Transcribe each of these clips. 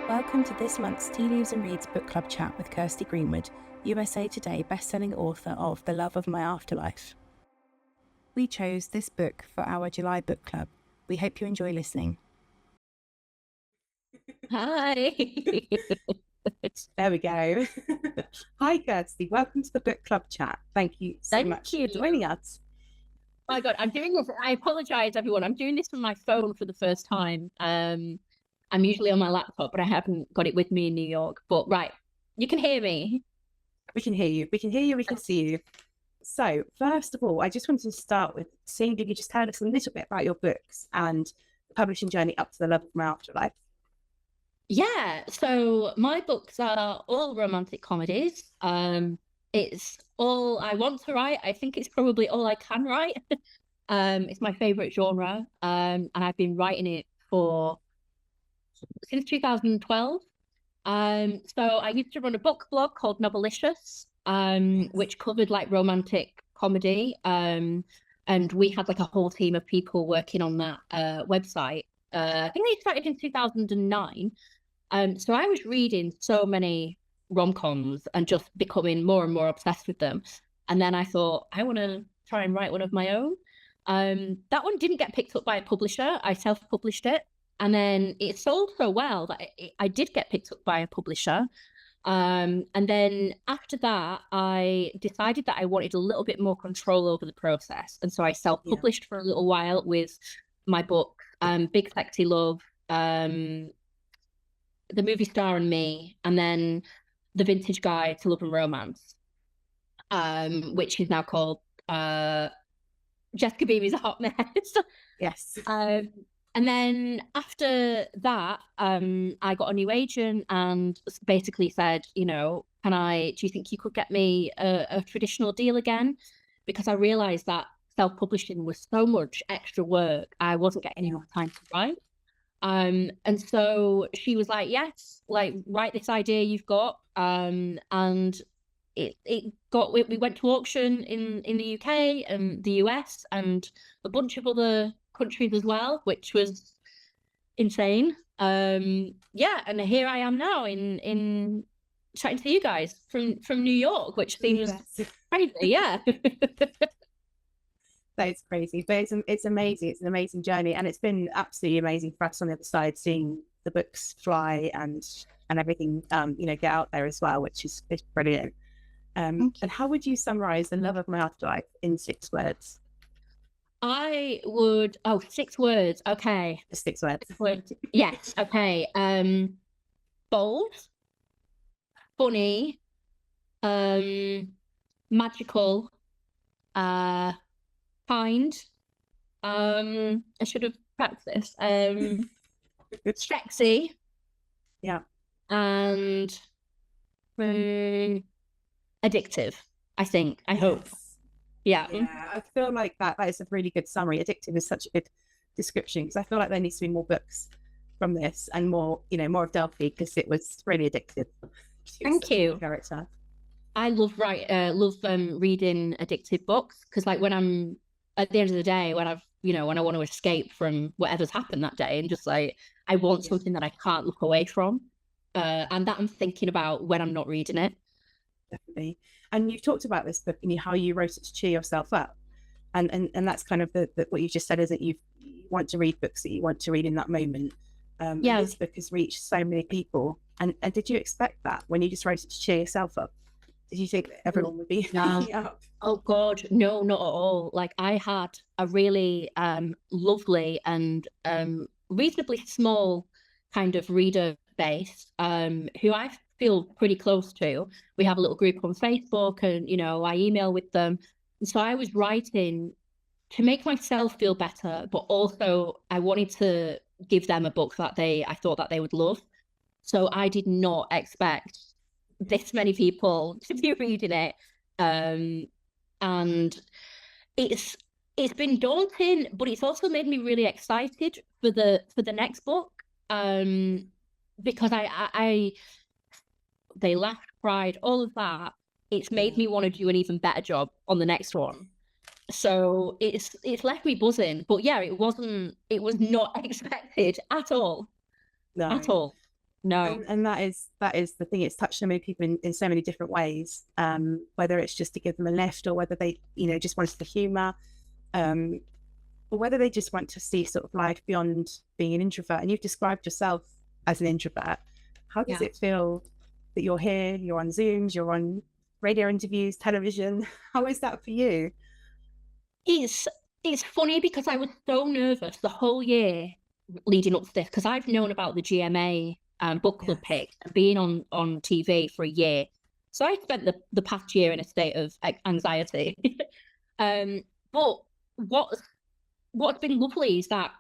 Welcome to this month's Tea Leaves and Reads Book Club chat with Kirsty Greenwood, USA Today best-selling author of The Love of My Afterlife. We chose this book for our July book club. We hope you enjoy listening. Hi. There we go. Hi, Kirsty. Welcome to the book club chat. Thank you so much for joining us. Oh my God, I'm doing this. I apologize, everyone. I'm doing this from my phone for the first time. I'm usually on my laptop, but I haven't got it with me in New York. But right, you can hear me. We can hear you. We can hear you. We can see you. So, first of all, I just wanted to start with seeing if you could just tell us a little bit about your books and the publishing journey up to The Love of My Afterlife. Yeah, so my books are all romantic comedies. It's all I want to write. I think it's probably all I can write. It's my favorite genre. And I've been writing it since 2012. So I used to run a book blog called Novelicious, which covered like romantic comedy. And we had like a whole team of people working on that website. I think they started in 2009. So I was reading so many rom-coms and just becoming more and more obsessed with them. And then I thought, I want to try and write one of my own. That one didn't get picked up by a publisher. I self-published it. And then it sold so well that I did get picked up by a publisher. And then after that, I decided that I wanted a little bit more control over the process. And so I self-published for a little while with my book, Big Sexy Love, The Movie Star and Me, and then The Vintage Guide to Love and Romance, which is now called Jessica Beam is a Hot Mess. Yes. And then after that, I got a new agent and basically said, do you think you could get me a traditional deal again? Because I realized that self-publishing was so much extra work. I wasn't getting enough time to write. And so she was like, yes, like write this idea you've got. And we went to auction in the UK and the US and a bunch of other countries as well, which was insane. And here I am now in chatting to you guys from New York, which seems crazy. Yeah. That is crazy, but it's amazing. It's an amazing journey, and it's been absolutely amazing for us on the other side, seeing the books fly and everything, get out there as well, which is brilliant. And how would you summarize The Love of My Afterlife in 6 words? I would 6 words. Okay. 6 words. Yes. Okay. Bold, funny, magical, kind. I should have practiced this. Sexy. Yeah. And addictive, I think. I hope. Yeah, I feel like that is a really good summary. Addictive is such a good description, because I feel like there needs to be more books from this and more of Delphi, because it was really addictive. Thank you. Character. I love reading addictive books, because like when I'm at the end of the day, when I want to escape from whatever's happened that day, and just like I want something that I can't look away from, and that I'm thinking about when I'm not reading it. Definitely. And you've talked about this book and how you wrote it to cheer yourself up, and that's kind of the what you just said, is that you want to read books that you want to read in that moment. This book has reached so many people, and did you expect that when you just wrote it to cheer yourself up? Did you think that everyone would be up? Oh God, no, not at all. Like I had a really lovely and reasonably small kind of reader base who I feel pretty close to. We have a little group on Facebook, and I email with them. And so I was writing to make myself feel better, but also I wanted to give them a book that I thought that they would love. So I did not expect this many people to be reading it. And it's been daunting, but it's also made me really excited for the next book. Because they laughed, cried, all of that. It's made me want to do an even better job on the next one. So it's left me buzzing. But yeah, it was not expected at all. No. At all. No. And that is the thing. It's touched so many people in so many different ways. Whether it's just to give them a lift, or whether they, just wanted the humour, or whether they just want to see sort of life beyond being an introvert. And you've described yourself as an introvert. How does it feel that you're here, you're on Zooms, you're on radio interviews, television? How is that for you? It's funny because I was so nervous the whole year leading up to this, because I've known about the GMA book club pick and being on TV for a year. So I spent the past year in a state of anxiety. But what's been lovely is that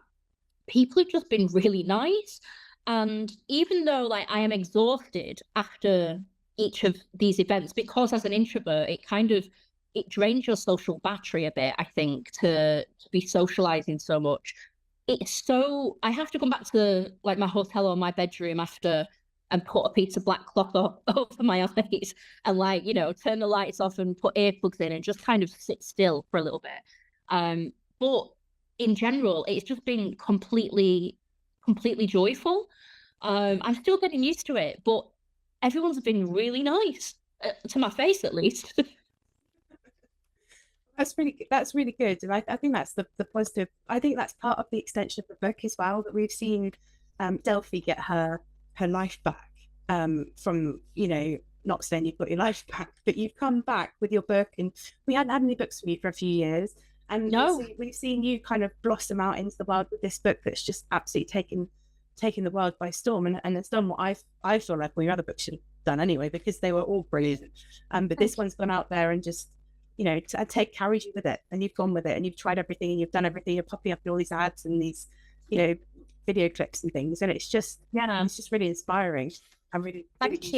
people have just been really nice. And even though like I am exhausted after each of these events, because as an introvert, it drains your social battery a bit, I think, to be socializing so much. I have to come back to like my hotel or my bedroom after and put a piece of black cloth over my eyes and like, turn the lights off and put earplugs in and just kind of sit still for a little bit. But in general, it's just been completely joyful. I'm still getting used to it, but everyone's been really nice, to my face at least. That's really good, and I think that's the positive. I think that's part of the extension of the book as well, that we've seen Delphi get her life back, from not saying you've got your life back, but you've come back with your book, and we hadn't had any books from you for a few years, and we've seen you kind of blossom out into the world with this book that's just absolutely taken the world by storm, and it's done what I feel like all your other books should have done anyway, because they were all brilliant, but this one's gone out there and just take carried you with it, and you've gone with it, and you've tried everything, and you've done everything. You're popping up in all these ads and these, video clips and things, and it's just really inspiring. I'm really Thank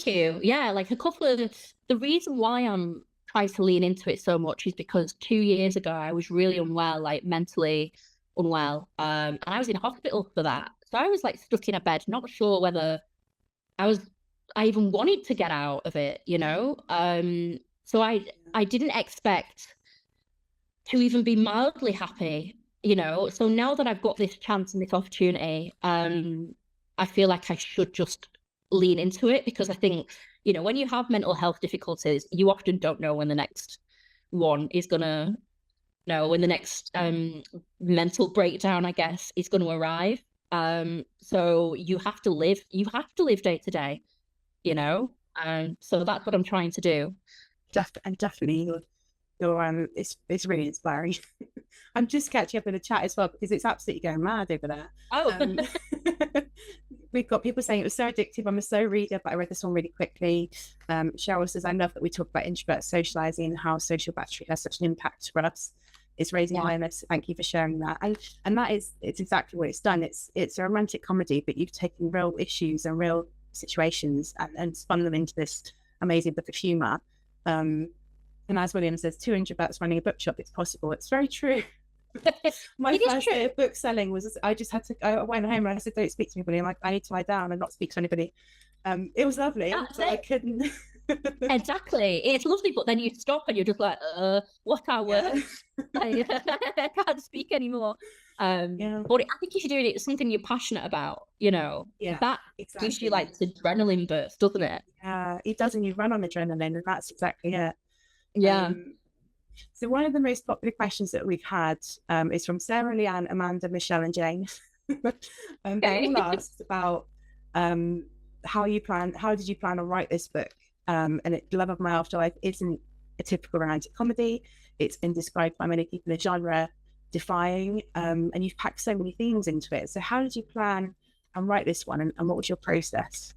you. Yeah, like a couple of the reason why I'm trying to lean into it so much is because 2 years ago I was really unwell, like mentally unwell, and I was in hospital for that. So I was like stuck in a bed, not sure whether I even wanted to get out of it, So I didn't expect to even be mildly happy, So now that I've got this chance and this opportunity, I feel like I should just lean into it, because I think, when you have mental health difficulties, you often don't know when the next one is gonna, when the next mental breakdown, I guess, is going to arrive. So you have to live day to day, So that's what I'm trying to do. Definitely, it's really inspiring. I'm just catching up in the chat as well, because it's absolutely going mad over there. We've got people saying it was so addictive. I'm a slow reader, but I read this one really quickly. Cheryl says, I love that we talk about introverts socializing and how social battery has such an impact for us. It's raising awareness. Thank you for sharing that. And it's exactly what it's done. It's a romantic comedy, but you've taken real issues and real situations and spun them into this amazing book of humor. And as William says, 2 introverts running a bookshop, it's possible. It's very true. My first day of book selling was, I went home and I said, don't speak to anybody. I'm like, I need to lie down and not speak to anybody. It was lovely, but I couldn't. Exactly. It's lovely, but then you stop and you're just like, what are words? I can't speak anymore. But I think if you're doing it, something you're passionate about, that gives you like the adrenaline burst, doesn't it? Yeah, it does, and you run on adrenaline, and that's exactly it. Yeah. So one of the most popular questions that we've had is from Sarah, Leanne, Amanda, Michelle, and Jane. They all asked about how did you plan to write this book? And Love of My Afterlife isn't a typical romantic comedy. It's been described by many people as genre defying, and you've packed so many themes into it. So how did you plan and write this one, and what was your process?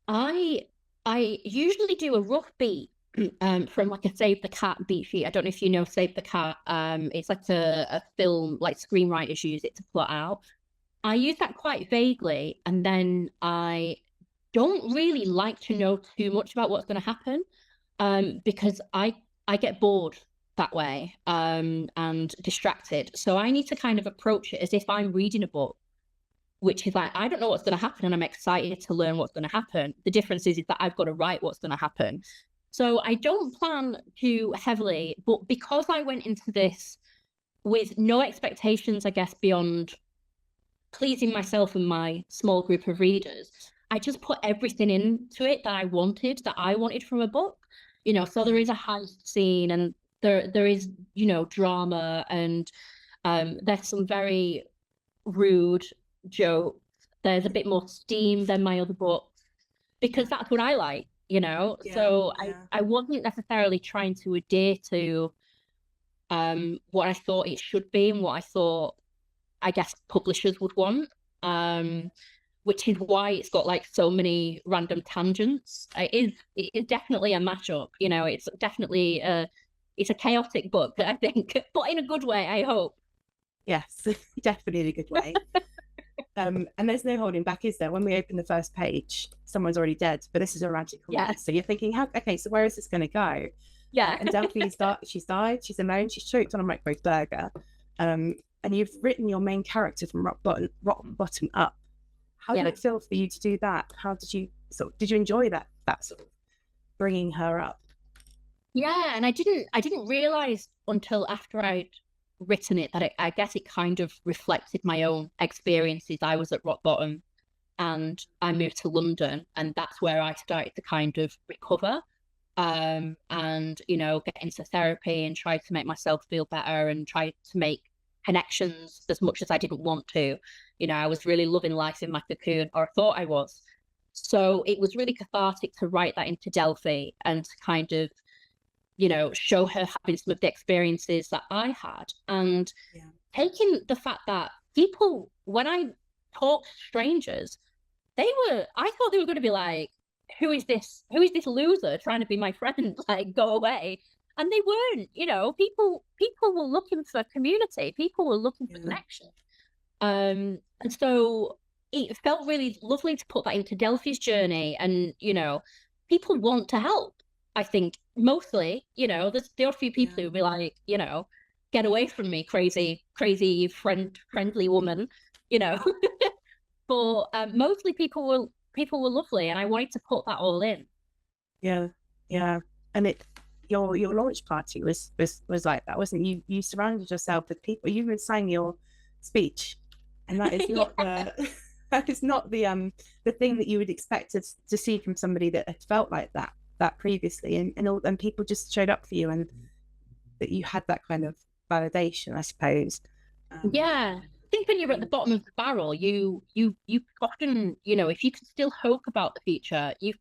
I usually do a rough beat from like a Save the Cat beat sheet. I don't know if you know Save the Cat. It's like a film, like screenwriters use it to plot out. I use that quite vaguely, and then I don't really like to know too much about what's going to happen, because I get bored that way, and distracted. So I need to kind of approach it as if I'm reading a book, which is like, I don't know what's going to happen, and I'm excited to learn what's going to happen. The difference is that I've got to write what's going to happen. So I don't plan too heavily, but because I went into this with no expectations, I guess, beyond pleasing myself and my small group of readers, I just put everything into it that I wanted from a book. So there is a heist scene, and there is, drama, and there's some very rude jokes. There's a bit more steam than my other books, because that's what I like, so I wasn't necessarily trying to adhere to what I thought it should be and what I thought, I guess, publishers would want, which is why it's got like so many random tangents. It is definitely a mashup, it's definitely it's a chaotic book, I think, but in a good way, I hope. Yes, definitely in a good way. And there's no holding back, is there? When we open the first page, someone's already dead, but this is a romantic comedy. So you're thinking, okay, so where is this going to go? And Delphi's she's died, she's alone, she's choked on a microwave burger. And you've written your main character from rock bottom up. How did it feel for you to do that? How did you did you enjoy that sort of bringing her up? Yeah, and I didn't realize until after I'd written it that I guess it kind of reflected my own experiences. I was at rock bottom, and I moved to London, and that's where I started to kind of recover, and get into therapy and try to make myself feel better and try to make connections as much as I didn't want to. I was really loving life in my cocoon, or I thought I was. So it was really cathartic to write that into Delphi and to kind of, show her having some of the experiences that I had, and taking the fact that people, when I talked to strangers, I thought they were going to be like, who is this loser trying to be my friend? Like, go away. And they weren't, people were looking for community. People were looking for connection. And so it felt really lovely to put that into Delphi's journey. And, people want to help, I think, mostly. There are a few people who be like, get away from me, crazy, friendly woman, But mostly people were lovely, and I wanted to put that all in. Yeah. And your launch party was like that, wasn't it? You surrounded yourself with people. You even sang your speech, and that is not that is not the thing that you would expect to see from somebody that had felt like that previously, and people just showed up for you, and that you had that kind of validation, I suppose. I think when you're at the bottom of the barrel, you often, if you can still hope about the future, you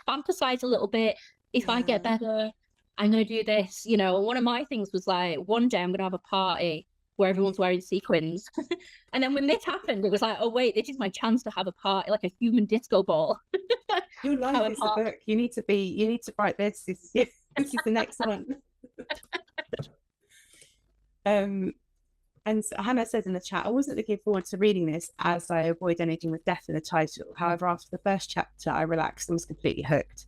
fantasize a little bit. If I get better, I'm going to do this, and one of my things was like, one day I'm going to have a party where everyone's wearing sequins. And then when this happened, it was like, oh wait, this is my chance to have a party, like a human disco ball. Your life is a book. You need to write this. This is the next one. And Hannah says in the chat, I wasn't looking forward to reading this as I avoid anything with death in the title. However, after the first chapter, I relaxed and was completely hooked.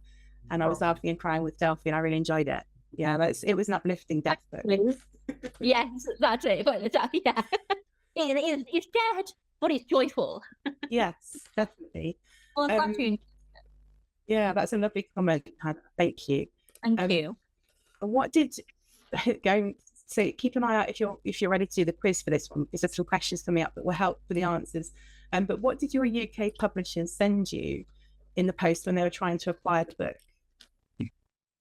And I was laughing and crying with Delphi, and I really enjoyed it. Yeah, it was an uplifting death book. Yes, that's it. But yeah, it's dead, but it's joyful. Yes, definitely. Well, I'm glad you. Yeah, that's a lovely comment, Hannah. Thank you. Thank you. What did going? So keep an eye out if you're ready to do the quiz for this one, because there's some questions coming up that will help for the answers. But what did your UK publishers send you in the post when they were trying to acquire the book?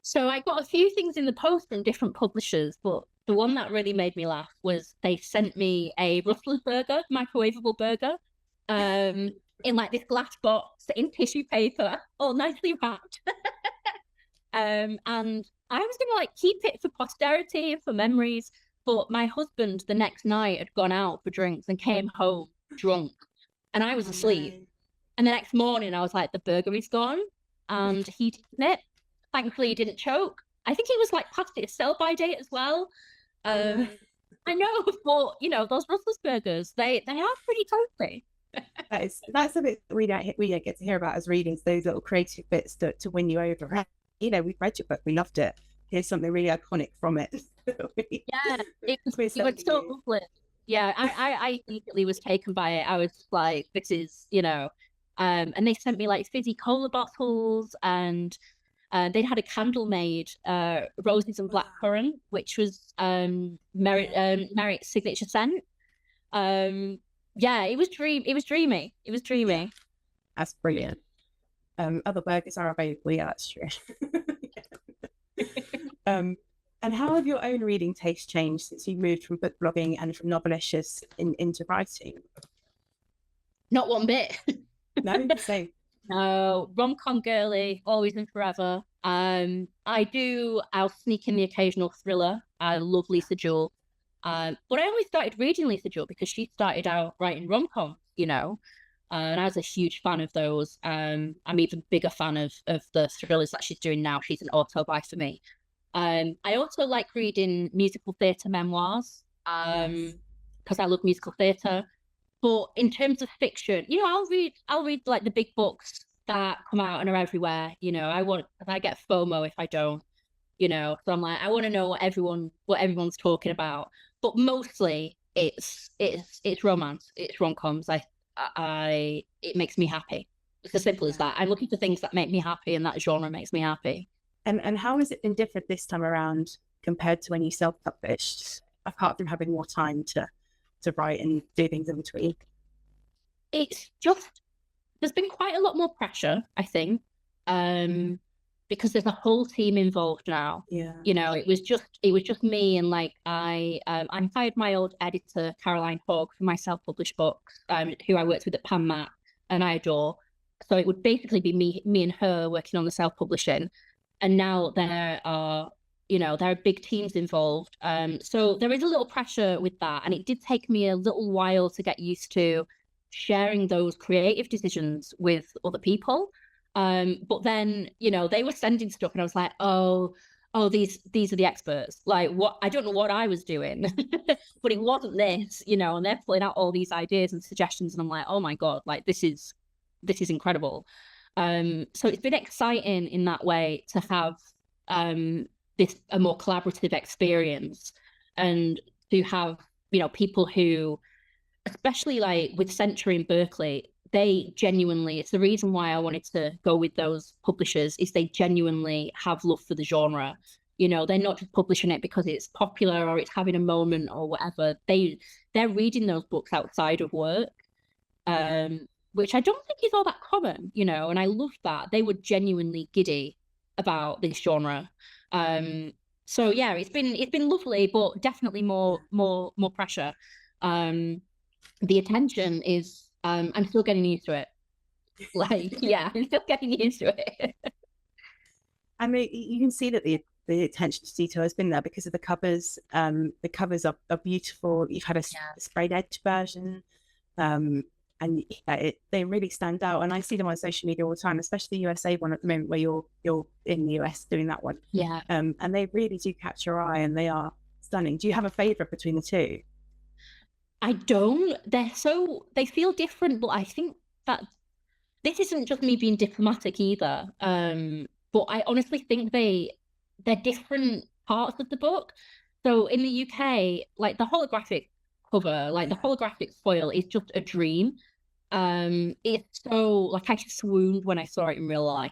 So I got a few things in the post from different publishers, but the one that really made me laugh was they sent me a Ruffles burger, microwavable burger, in like this glass box in tissue paper, all nicely wrapped. And I was going to like keep it for posterity and for memories, but my husband the next night had gone out for drinks and came home drunk, and I was asleep. And the next morning I was like, the burger is gone, and he'd eaten it. Thankfully he didn't choke. I think he was like past its sell-by date as well. I know, but those Ruffles burgers, they are pretty tasty. That's a bit that we don't get to hear about as readings, those little creative bits to win you over. We've read your book, we loved it. Here's something really iconic from it. Yeah, it was so lovely. Yeah, I immediately was taken by it. I was like, this is, and they sent me like fizzy cola bottles, and they'd had a candle made, roses and blackcurrant, which was Merit's signature scent. Yeah, it was dreamy. It was dreamy. That's brilliant. Other burgers are available. Yeah, that's true. And how have your own reading taste changed since you moved from book blogging and from Novelicious into writing? Not one bit. No, same. No, rom-com girly, always and forever. I'll sneak in the occasional thriller. I love Lisa Jewell. But I only started reading Lisa Jewell because she started out writing rom-com, and I was a huge fan of those. I'm even bigger fan of the thrillers that she's doing now. She's an auto-buy for me. I also like reading musical theatre memoirs, because I love musical theatre. But in terms of fiction, I'll read like the big books that come out and are everywhere. I get FOMO if I don't. So I'm like, I want to know what everyone's talking about. But mostly it's romance, it's rom-coms. It makes me happy. It's as simple as that. I'm looking for things that make me happy, and that genre makes me happy. And how has it been different this time around compared to when you self-published, apart from having more time to write and do things in between? It's just, there's been quite a lot more pressure, I think, because there's a whole team involved now. Yeah. It was just me, and like I hired my old editor Caroline Hogg for my self-published books, who I worked with at Pan Map and I adore. So it would basically be me and her working on the self-publishing. And now there are big teams involved. So there is a little pressure with that. And it did take me a little while to get used to sharing those creative decisions with other people. But then, they were sending stuff and I was like, oh, these are the experts. Like, what? I don't know what I was doing, but it wasn't this, and they're pulling out all these ideas and suggestions. And I'm like, oh my God, like this is incredible. So it's been exciting in that way to have a more collaborative experience, and to have people who, especially like with Century and Berkeley, it's the reason why I wanted to go with those publishers, is they genuinely have love for the genre. They're not just publishing it because it's popular or it's having a moment or whatever. They're reading those books outside of work, which I don't think is all that common, and I love that. They were genuinely giddy about this genre. So yeah, it's been lovely, but definitely more pressure. The attention is, I'm still getting used to it. Like, yeah, I'm still getting used to it. I mean, you can see that the attention to detail has been there because of the covers. The covers are beautiful. You've had a sprayed edge version. And they really stand out, and I see them on social media all the time, especially the USA one at the moment, where you're in the US doing that one. Yeah. And they really do catch your eye, and they are stunning. Do you have a favorite between the two? I don't. They feel different, but I think that this isn't just me being diplomatic either. But I honestly think they're different parts of the book. So in the UK, like the holographic cover, like the holographic foil is just a dream. It's so, like, I swooned when I saw it in real life.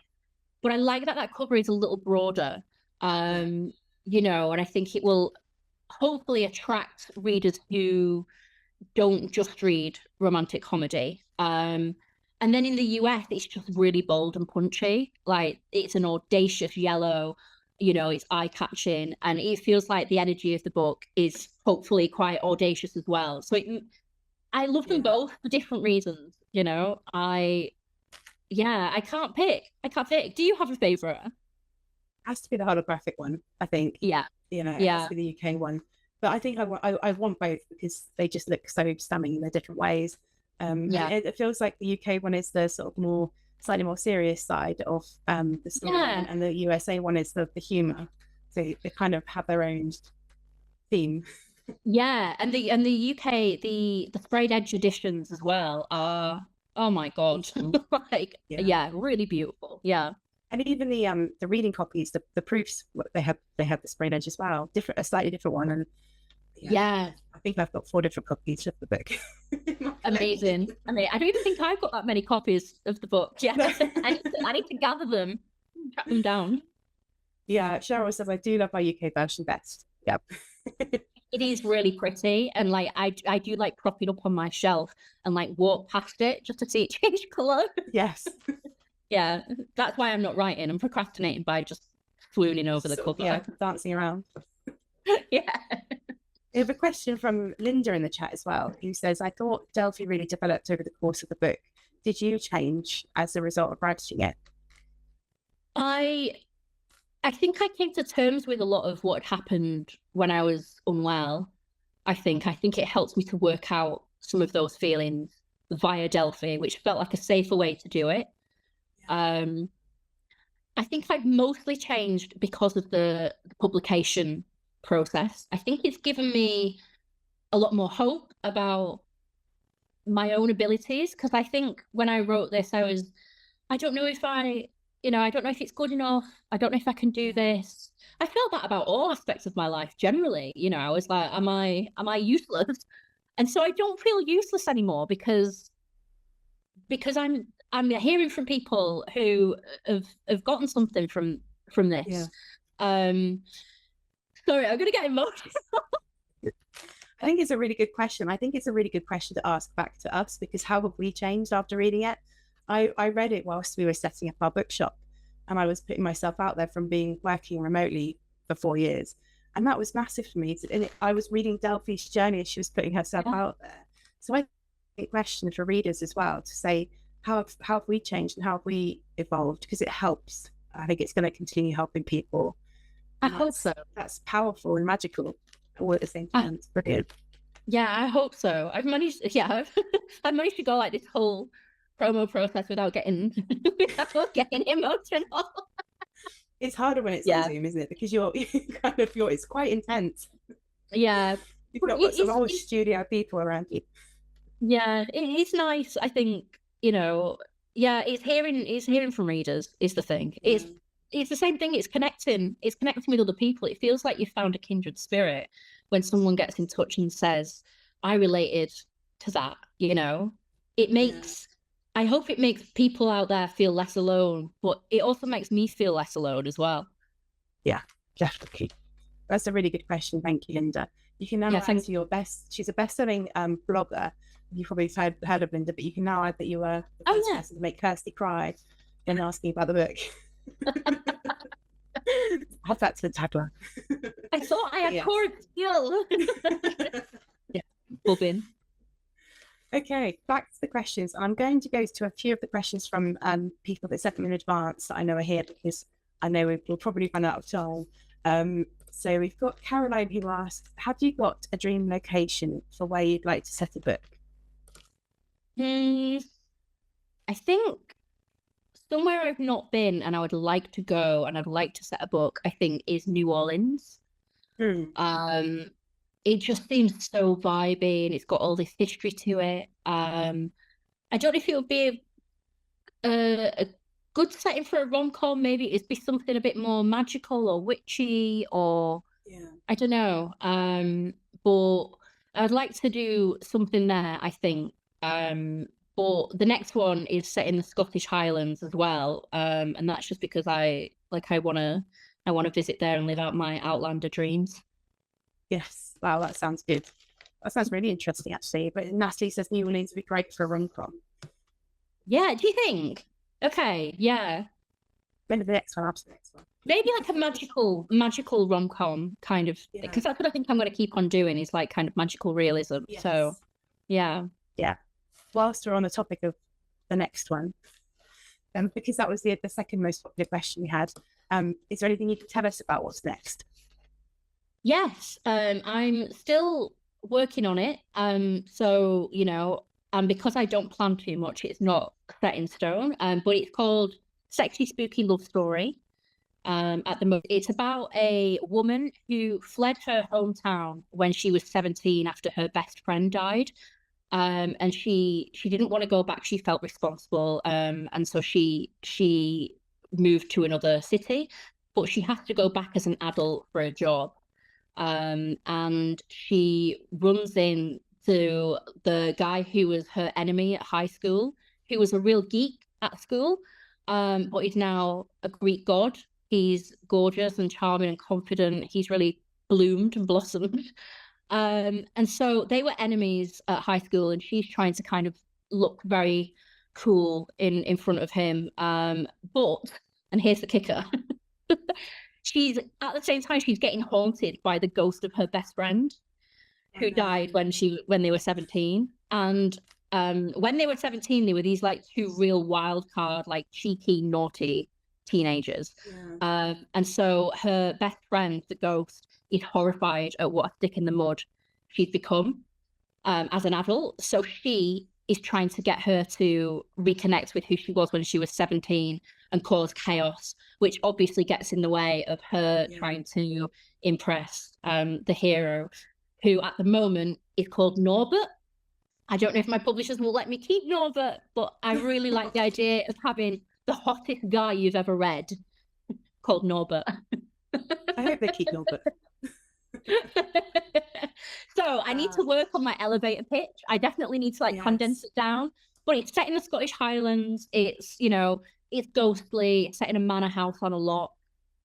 But I like that cover is a little broader, and I think it will hopefully attract readers who don't just read romantic comedy. And then in the US, it's just really bold and punchy. Like, it's an audacious yellow, it's eye-catching, and it feels like the energy of the book is hopefully quite audacious as well. So I love them both for different reasons, I can't pick. Do you have a favorite? It has to be the holographic one, I think. Yeah. It has to be the UK one. But I think I want both because they just look so stunning in their different ways. It feels like the UK one is the sort of slightly more serious side of the story, and the USA one is the humor. So they kind of have their own theme. Yeah, and the UK, the sprayed edge editions as well are, oh my God, like really beautiful. Yeah. And even the reading copies, the proofs, they have the sprayed edge as well, a slightly different one. And I think I've got 4 different copies of the book. Amazing. I mean, I don't even think I've got that many copies of the book. Yeah, I need to gather them, track them down. Yeah, Cheryl says I do love my UK version best. Yep. It is really pretty, and like I do like prop it up on my shelf and like walk past it just to see it change colour. Yes. Yeah, that's why I'm not writing. I'm procrastinating by just swooning over the cover. Yeah, dancing around. Yeah. We have a question from Linda in the chat as well, who says, I thought Delphi really developed over the course of the book. Did you change as a result of writing it? I think I came to terms with a lot of what had happened when I was unwell. I think it helped me to work out some of those feelings via Delphi, which felt like a safer way to do it. I think I've mostly changed because of the publication process. I think it's given me a lot more hope about my own abilities, because I think when I wrote this, I don't know if I don't know if it's good enough. I don't know if I can do this. I felt that about all aspects of my life generally. I was like, am I useless? And so I don't feel useless anymore because I'm hearing from people who have gotten something from this. Yeah. Sorry, I'm gonna get emotional. I think it's a really good question. I think it's a really good question to ask back to us, because how have we changed after reading it? I read it whilst we were setting up our bookshop, and I was putting myself out there from working remotely for 4 years. And that was massive for me. And I was reading Delphi's journey as she was putting herself out there. So I think a question for readers as well to say, how have we changed and how have we evolved? Because it helps. I think it's going to continue helping people. I hope so. That's powerful and magical all at the same time. It's brilliant. Yeah, I hope so. I've managed to go like this whole promo process without getting emotional. It's harder when it's on Zoom, isn't it? Because you're it's quite intense. Yeah. You've got some whole studio people around you. Yeah, it's nice. I think, it's hearing from readers is the thing. It's the same thing. It's connecting with other people. It feels like you found a kindred spirit when someone gets in touch and says, I related to that, It makes I hope it makes people out there feel less alone, but it also makes me feel less alone as well. Yeah, definitely. That's a really good question. Thank you, Linda. You can now add to your she's a best-selling blogger. You've probably heard of Linda, but you can now add that you were the first person to make Kirsty cry and asking about the book. Add that to the tagline. I thought I had core skill. Yeah, bobbing. Okay, back to the questions. I'm going to go to a few of the questions from people that sent them in advance that I know are here, because I know we'll probably run out of time. So we've got Caroline, who asks, have you got a dream location for where you'd like to set a book? I think somewhere I've not been and I would like to go and I'd like to set a book, I think, is New Orleans. It just seems so vibey and it's got all this history to it. I don't know if it would be a good setting for a rom-com. Maybe it'd be something a bit more magical or witchy, or I don't know. But I'd like to do something there, I think. But the next one is set in the Scottish Highlands as well. And that's just because I want to visit there and live out my Outlander dreams. Yes. Wow, that sounds good. That sounds really interesting, actually. But Natalie says New Orleans would be great for a rom-com. Yeah, do you think? Okay, yeah. Maybe the next one, after the next one. Maybe like a magical rom-com kind of, because that's what I think I'm going to keep on doing, is like kind of magical realism. Yes. So, yeah. Yeah. Whilst we're on the topic of the next one, because that was the second most popular question we had, is there anything you can tell us about what's next? Yes, I'm still working on it. So, because I don't plan too much, it's not set in stone. But it's called Sexy Spooky Love Story. At the moment, it's about a woman who fled her hometown when she was 17 after her best friend died. And she didn't want to go back. She felt responsible. And so she moved to another city, but she has to go back as an adult for a job. And she runs into the guy who was her enemy at high school, who was a real geek at school, but he's now a Greek god. He's gorgeous and charming and confident. He's really bloomed and blossomed. And so they were enemies at high school, and she's trying to kind of look very cool in front of him. But, and here's the kicker, she's at the same time she's getting haunted by the ghost of her best friend, who died when they were 17. And when they were 17, they were these like two real wild card, like cheeky, naughty teenagers. And so her best friend, the ghost, is horrified at what a stick in the mud she's become as an adult. So she is trying to get her to reconnect with who she was when she was 17 and cause chaos, which obviously gets in the way of her trying to impress the hero, who at the moment is called Norbert. I don't know if my publishers will let me keep Norbert, but I really like the idea of having the hottest guy you've ever read called Norbert. I hope they keep Norbert. So I need to work on my elevator pitch. I definitely need to condense it down. But it's set in the Scottish Highlands. It's, you know, it's ghostly. It's set in a manor house on a lot.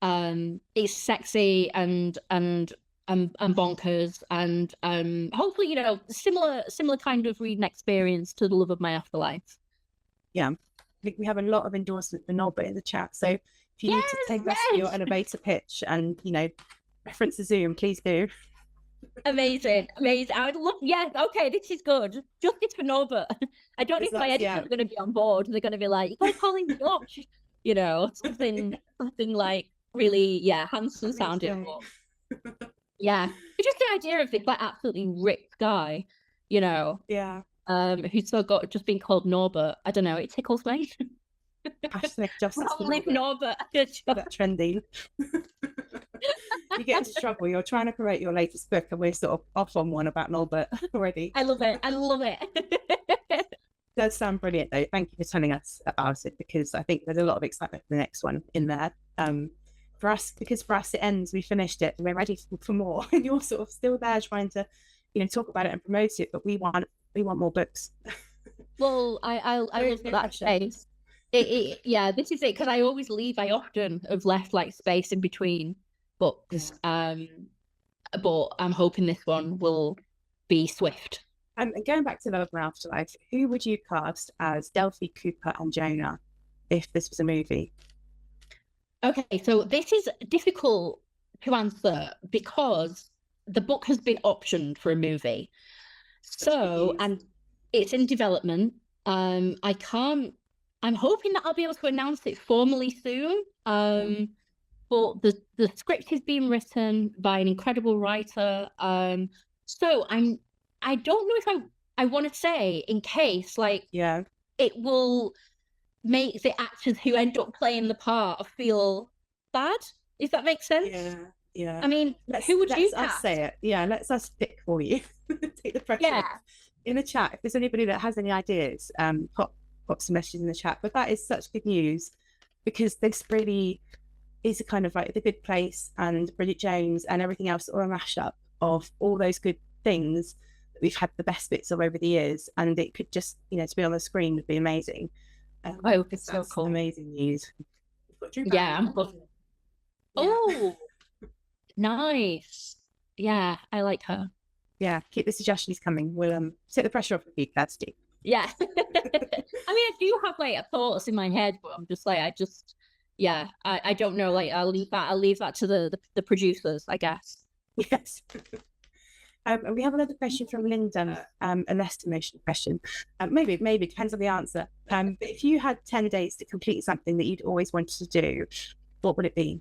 It's sexy and bonkers, and hopefully, you know, similar kind of reading experience to The Love of My Afterlife. Yeah, I think we have a lot of endorsement for Norbert in the chat. So if you need to take us to your elevator pitch and, you know, reference the Zoom, please do. Amazing. I would love. Yes, okay, this is good. Justice for Norbert. I don't know if my editors are going to be on board. They're going to be like, you got to call him Dutch, you know, something like really, handsome sounding. Yeah, but just the idea of this like absolutely ripped guy, you know, who's just been called Norbert. I don't know, it tickles me. Hashtag justice for Norbert. That trending. You get into trouble. You're trying to promote your latest book, and we're sort of off on one about Norbert already. I love it. Does sound brilliant though. Thank you for telling us about it, because I think there's a lot of excitement for the next one in there. For us it ends, we finished it and we're ready for more, and you're sort of still there trying to, you know, talk about it and promote it, but we want more books. Well, I love that space. This is it, because I often have left like space in between books, but I'm hoping this one will be swift. And going back to Love of My Afterlife, who would you cast as Delphi, Cooper and Jonah if this was a movie? Okay, so this is difficult to answer because the book has been optioned for a movie. So, and it's in development. I'm hoping that I'll be able to announce it formally soon. But the script is being written by an incredible writer. So I don't know if I want to say, in case it will make the actors who end up playing the part feel bad, if that makes sense. Yeah. I mean, who would you cast? Let's us say it. Yeah, let's us pick for you. Take the pressure off. In the chat, if there's anybody that has any ideas, pop some messages in the chat. But that is such good news, because this really is a kind of like The Good Place and Bridget Jones and everything else, or a mashup of all those good things that we've had the best bits of over the years, and it could just, you know, to be on the screen would be amazing. I hope it's so cool. Amazing news. Oh, nice. Yeah, I like her. Yeah, keep the suggestions coming. We'll take the pressure off of you, Kirsty. Yeah. I mean, I do have like thoughts in my head, but I'm just like, I don't know. Like, I'll leave that to the producers, I guess. Yes. And we have another question from Linda, an estimation question. Maybe depends on the answer. But if you had 10 days to complete something that you'd always wanted to do, what would it be?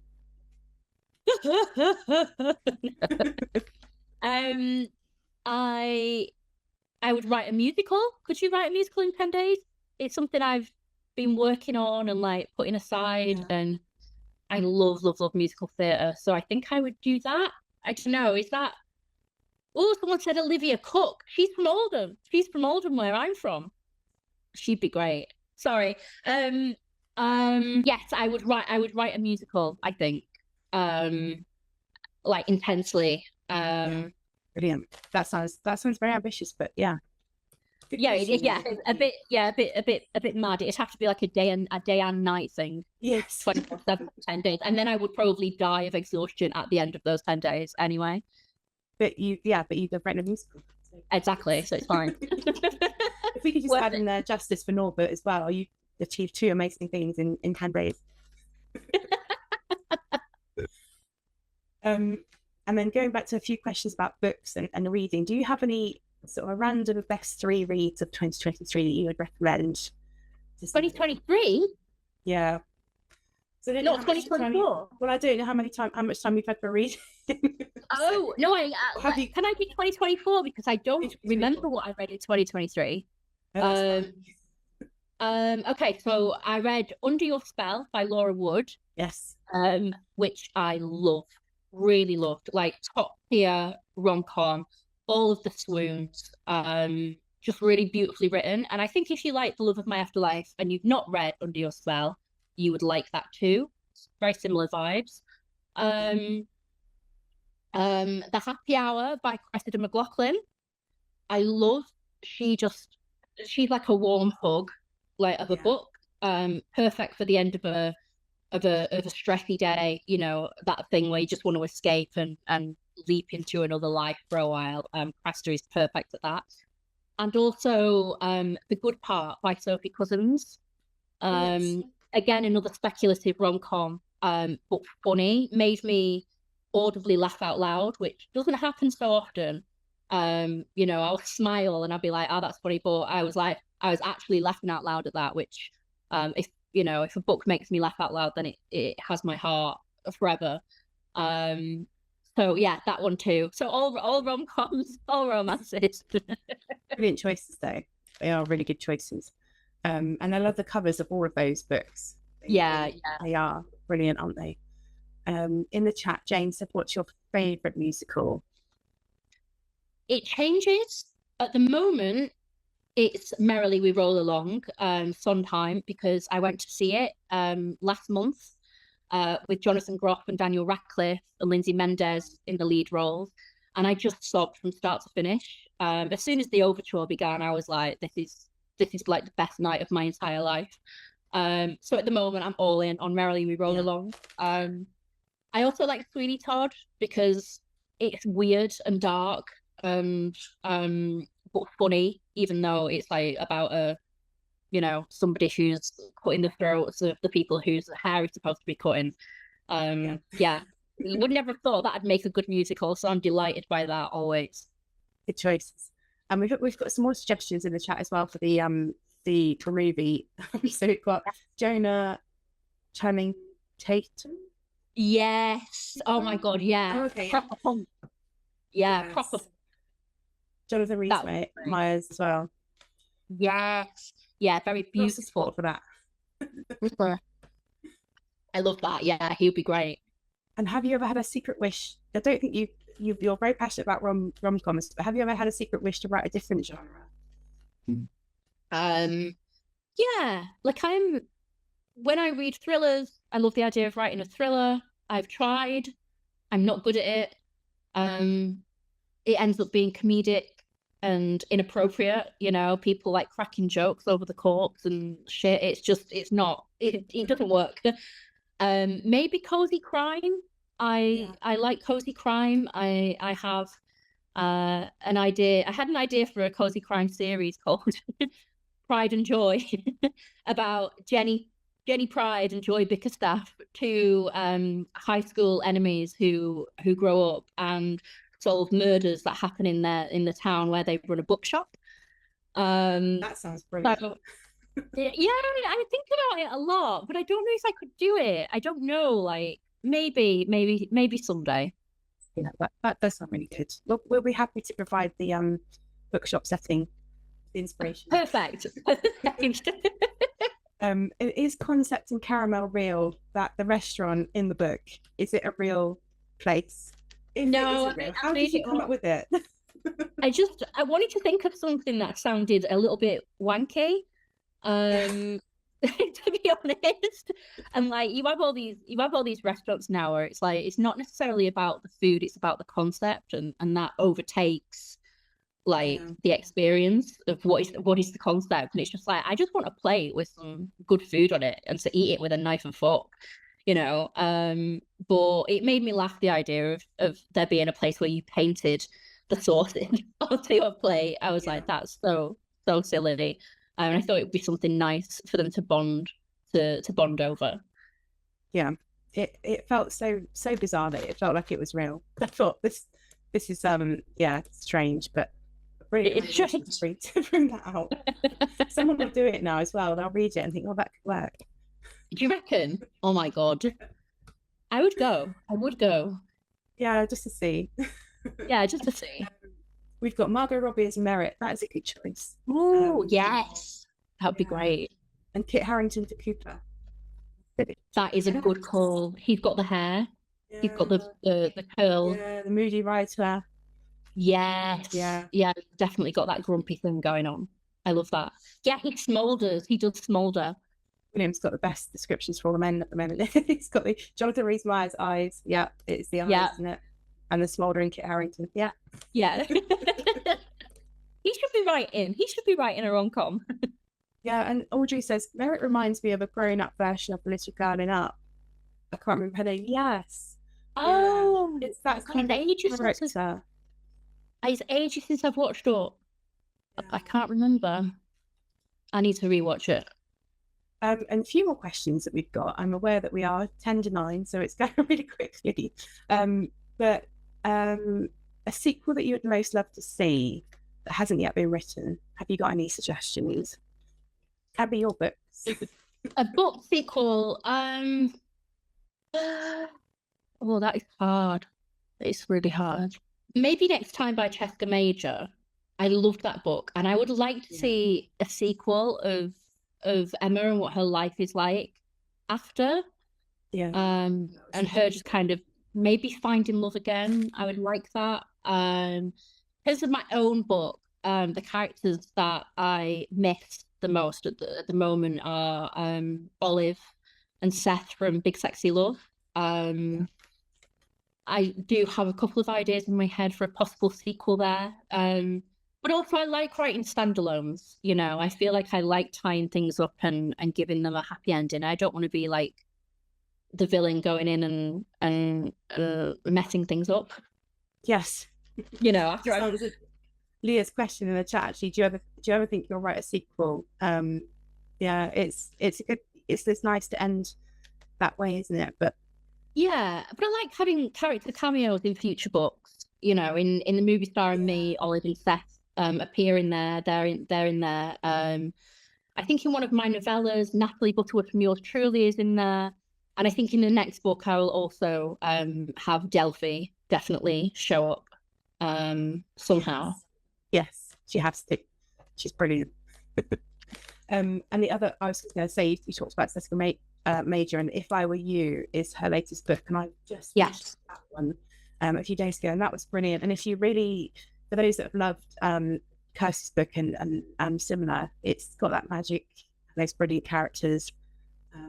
I would write a musical. Could you write a musical in 10 days? It's something I've been working on and like putting aside, and I love musical theatre. So I think I would do that. I don't know, is that... Oh, someone said Olivia Cook. She's from Oldham. Where I'm from. She'd be great. Sorry. Yes, I would write a musical, I think. Like intensely. Brilliant. That sounds very ambitious, but yeah. A bit mad. It'd have to be like a day and night thing. Yes. 24/7 for 10 days. And then I would probably die of exhaustion at the end of those 10 days anyway. but you've written a musical. So. Exactly, so it's fine. If we could just add in there justice for Norbert as well, you achieved 2 amazing things in 10 days. And then going back to a few questions about books and reading, do you have any sort of random best 3 reads of 2023 that you would recommend? 2023? Yeah. So not 2024. Well, I don't know how much time you've had for reading. Oh no, can I do 2024 because I don't remember what I read in 2023. Okay, so I read Under Your Spell by Laura Wood. Yes. Which I really loved, like top tier rom-com, all of the swoons, just really beautifully written. And I think if you like The Love of My Afterlife and you've not read Under Your Spell, you would like that too. Very similar vibes. The Happy Hour by Cressida McLaughlin. I love. She's like a warm hug, like of a book. Perfect for the end of a stressy day. You know, that thing where you just want to escape and leap into another life for a while. Cressida is perfect at that. And also The Good Part by Sophie Cousins. Again, another speculative rom-com, but funny. Made me audibly laugh out loud, which doesn't happen so often. You know, I'll smile and I'll be like, oh, that's funny, but I was actually laughing out loud at that, which if a book makes me laugh out loud, then it has my heart forever. So yeah, that one too. So all rom-coms, all romances. Brilliant choices though. They are really good choices. And I love the covers of all of those books. They are brilliant, aren't they? In the chat, Jane said, what's your favourite musical? It changes. At the moment, it's Merrily We Roll Along, Sondheim, because I went to see it last month with Jonathan Groff and Daniel Radcliffe and Lindsay Mendez in the lead roles. And I just sobbed from start to finish. As soon as the overture began, I was like, this is like the best night of my entire life. So at the moment, I'm all in on Merrily We Roll Along. I also like Sweeney Todd because it's weird and dark and but funny, even though it's like about somebody who's cutting the throats of the people whose hair is supposed to be cutting. You would never have thought that'd make a good musical, so I'm delighted by that always. Good choices. And we've got some more suggestions in the chat as well for the movie. So we've got Jonah Channing Tatum. Yes. Oh my god, yeah. Oh, okay. Proper punk. Yeah, yes. Proper. Jonathan Rhys-Meyers as well. Yes. Yeah, very beautiful. Support for that. I love that. Yeah, he'll be great. And have you ever had a secret wish? I don't think you're very passionate about rom-coms, but have you ever had a secret wish to write a different genre? Yeah, like when I read thrillers, I love the idea of writing a thriller. I've tried. I'm not good at it. It ends up being comedic and inappropriate, people like cracking jokes over the corpse and shit. It doesn't work. Maybe cozy crime. I like cozy crime. I have an idea. I had an idea for a cozy crime series called Pride and Joy about Jenny Pride and Joy Bickerstaff, two high school enemies who grow up and solve murders that happen in the town where they run a bookshop. That sounds brilliant. So, yeah, I think about it a lot, but I don't know if I could do it. I don't know, like maybe someday. Yeah, that does sound really good. We'll be happy to provide the bookshop setting, the inspiration. Perfect. Is Concept and Caramel real? That the restaurant in the book, is it a real place? No. How did you come up with it? I wanted to think of something that sounded a little bit wanky, to be honest. And like you have all these restaurants now where it's like it's not necessarily about the food, it's about the concept, and that overtakes the experience of what is the concept. And it's just like I just want a plate with some good food on it and to eat it with a knife and fork. But it made me laugh, the idea of there being a place where you painted the sources onto your plate. I was like, that's so silly. And I thought it would be something nice for them to bond over. Yeah, it felt so bizarre that it felt like it was real. I thought this is strange, but really It's strange to bring that out. Someone will do it now as well. They'll read it and think, oh, that could work. Do you reckon? Oh my God. I would go. Yeah, just to see. Yeah, just to see. We've got Margot Robbie as Merritt. That is a good choice. Oh, yes. That would be great. And Kit Harington for Cooper. That is a good call. He's got the hair. Yeah. He's got the curl. Yeah, the moody writer. Yes. Yeah, definitely got that grumpy thing going on. I love that. Yeah, he smoulders. He does smoulder. William's got the best descriptions for all the men at the moment. He's got the Jonathan Rhys-Meyers eyes. Yeah, it's the eyes, isn't it? And the smouldering Kit Harington. Yeah. Yeah. He should be writing a rom-com. Yeah, and Audrey says, Merritt reminds me of a grown-up version of the Little Girl in Up. I can't remember her name. Yes. Oh. Yeah. It's that kind of character. It's ages since I've watched it. I can't remember. I need to rewatch it. And a few more questions that we've got. I'm aware that we are 10 to 9, so it's going really quickly. But a sequel that you would most love to see that hasn't yet been written. Have you got any suggestions? Can be your books. A book sequel. Oh, that is hard. It's really hard. Maybe Next Time by Cheska Major. I loved that book, and I would like to see a sequel of Emma and what her life is like after. Yeah. And her just kind of maybe finding love again. I would like that. Because of my own book, the characters that I miss the most at the moment are Olive and Seth from Big Sexy Love. I do have a couple of ideas in my head for a possible sequel there. But also I like writing standalones, I feel like I like tying things up and giving them a happy ending. I don't want to be like the villain going in and messing things up. Yes. After Leah's question in the chat, actually, do you ever think you'll write a sequel? Yeah, it's nice to end that way, isn't it? But yeah, but I like having character cameos in future books. In the Movie Star and Me, Olive and Seth appear in there. They're in there. I think in one of my novellas, Natalie Butterworth from Yours Truly is in there. And I think in the next book, I will also have Delphi definitely show up somehow. Yes, she has to. She's brilliant. And the other, I was going to say, you talked about Cheska Major, and If I Were You is her latest book, and I just finished that one a few days ago, and that was brilliant. And if you really, for those that have loved Kirsty's book and similar, it's got that magic, those brilliant characters.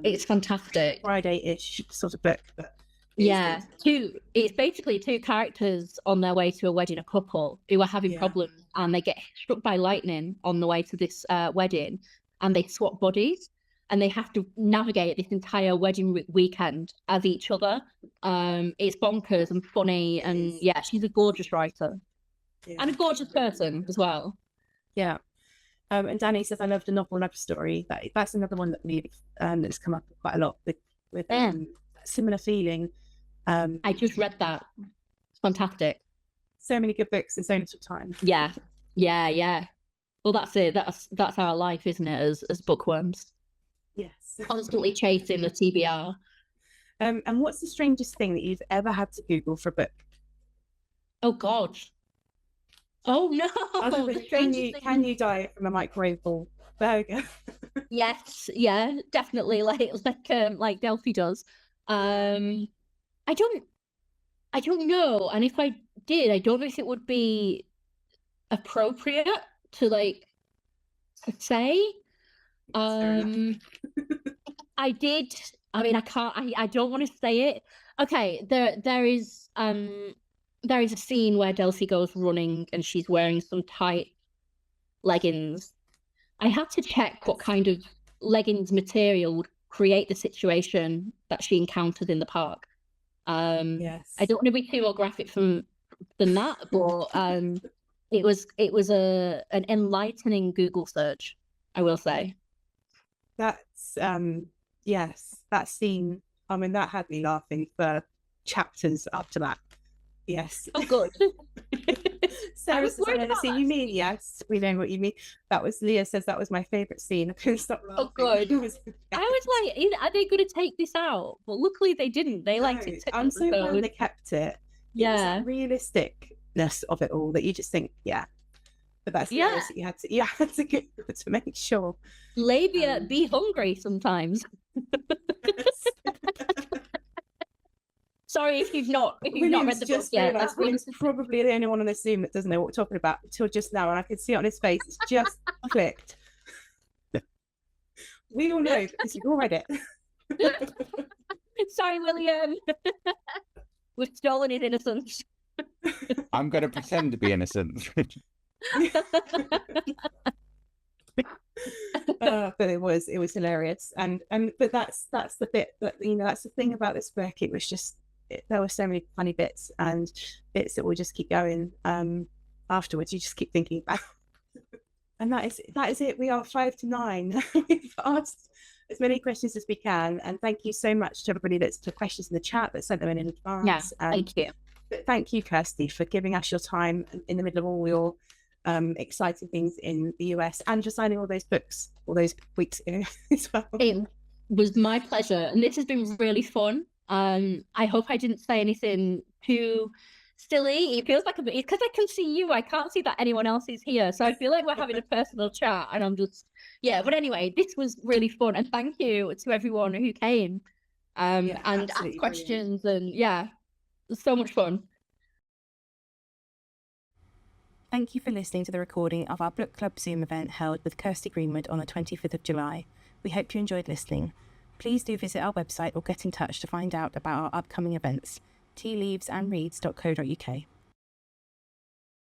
It's fantastic. Friday-ish sort of book, but it's basically two characters on their way to a wedding, a couple who are having problems, and they get struck by lightning on the way to this wedding, and they swap bodies, and they have to navigate this entire wedding weekend as each other. It's bonkers and funny, and she's a gorgeous writer and a gorgeous person as well. Yeah. And Danny says, I loved a novel love story. That's another one that we've that's come up quite a lot with similar feeling. I just read that. It's fantastic. So many good books in so little time. Yeah. Well, that's it. That's our life, isn't it? As bookworms. Yes. Constantly chasing the TBR. And what's the strangest thing that you've ever had to Google for a book? Oh God. Oh no! Can you diet from a microwavable burger? Yes, yeah, definitely. Like Delphi does. I don't know, and if I did, I don't know if it would be appropriate to say. I did. I mean, I can't. I don't want to say it. Okay, there is a scene where Delphi goes running and she's wearing some tight leggings. I had to check what kind of leggings material would create the situation that she encountered in the park. Yes. I don't want to be too more graphic than that, but it was an enlightening Google search, I will say. That's yes, that scene, I mean, that had me laughing for chapters after that. Yes. Oh, good. Sarah says, I know the scene you mean. Yes, we know what you mean. That was, Leah says that was my favourite scene. I couldn't stop laughing. Oh, good. I was like, are they going to take this out? But luckily they didn't. They liked it. I'm so glad they kept it. Yeah. Realisticness of it all that you just think, yeah. But that's the that you had to go to make sure. Labia, be hungry sometimes. Sorry if you've not read the book yet. William's probably the only one on this Zoom that doesn't know what we're talking about until just now, and I can see it on his face. It's just clicked. We all know because you've all read it. Sorry, William. We've stolen his innocence. I'm going to pretend to be innocent. But it was hilarious, and but that's the bit that, you know, that's the thing about this book. It was just there were so many funny bits and bits that will just keep going afterwards. You just keep thinking about. And that is it. We are 5 to 9. We've asked as many questions as we can, and thank you so much to everybody that's put questions in the chat that sent them in advance. Yeah, thank you. But thank you, Kirsty, for giving us your time in the middle of all your exciting things in the US, and for signing all those books all those weeks ago as well. It was my pleasure, and this has been really fun. I hope I didn't say anything too silly. It feels like it's because I can see you. I can't see that anyone else is here, so I feel like we're having a personal chat, and I'm just but anyway, this was really fun, and thank you to everyone who came and asked questions. Brilliant. And it was so much fun. Thank you for listening to the recording of our book club Zoom event held with Kirsty Greenwood on the 25th of July. We hope you enjoyed listening. Please do visit our website or get in touch to find out about our upcoming events, tealeavesandreads.co.uk.